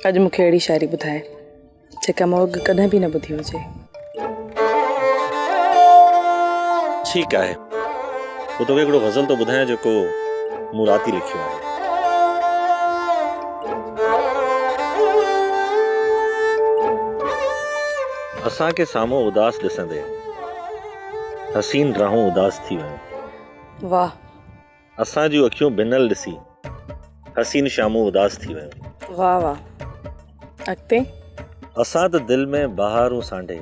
अज मूंखे अहिड़ी शायरी ॿुधाए जेका मां अॻु कॾहिं बि न ॿुधी हुजे। ठीक है, वो तो हिकिड़ो गज़ल तो ॿुधायां जेको मूं राति लिखियो आहे। असां के साम्हूं उदास ॾिसंदे हसीन राहूं उदास थी वयूं। वाह। असां जूं अखियूं बिनल ॾिसी हसीन शामूं उदास थी वयूं। वाह वाह। अॻिते? असां त दिल में बहारूं सांडे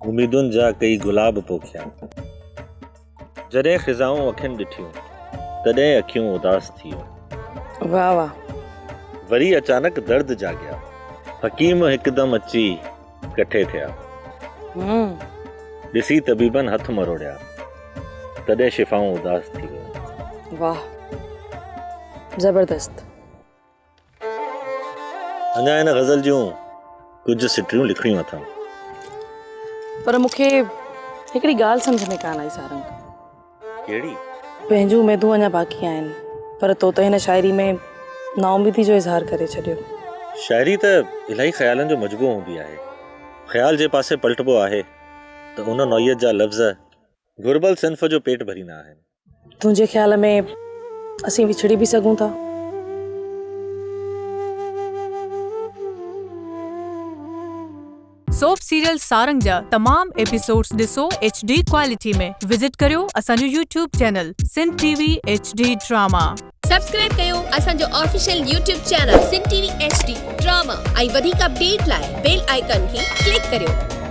उम्मीदुनि जा कई गुलाब पोखिया। जॾहिं ख़िज़ाऊं अखियुनि ॾिठियूं तॾहिं अखियूं उदास थी वयूं। वाह वाह। वरी अचानक दर्द जाॻिया, हकीम हिकदम अची कठे थिया। ॾिसी तबीबन हथ मरोड़िया तॾहिं शिफ़ाऊं उदास थी वयूं। वाह, ज़बरदस्त। अञा हिन गज़ल जूं कुझु सिटियूं लिखणियूं अथमि, पर मूंखे हिकिड़ी ॻाल्हि सम्झ में कान आई सारंग। कहिड़ी? पंहिंजूं उमेदूं अञा बाक़ी आहिनि, पर तो त हिन शायरी में नाउमीदी जो इज़हार करे छॾियो। शायरी त इलाही ख़्यालनि जो मजबूअ हूंदी आहे। ख़्याल जे पासे पलटबो आहे त उन नौइयत जा लफ़्ज़ घुरबल सिन्फ़ जो पेट भरींदा आहिनि। तुंहिंजे ख़्याल में असीं विछड़ी बि सघूं था? सोप सीरियल सारंग जा तमाम एपिसोड्स ॾिसो HD क्वालिटी में। विजिट करियो असांजो YouTube channel Sindh TV HD drama. Subscribe कयो असांजो official YouTube channel Sindh TV HD drama ऐं वधीक अपडेट लाइ बेल आइकन खे क्लिक करियो।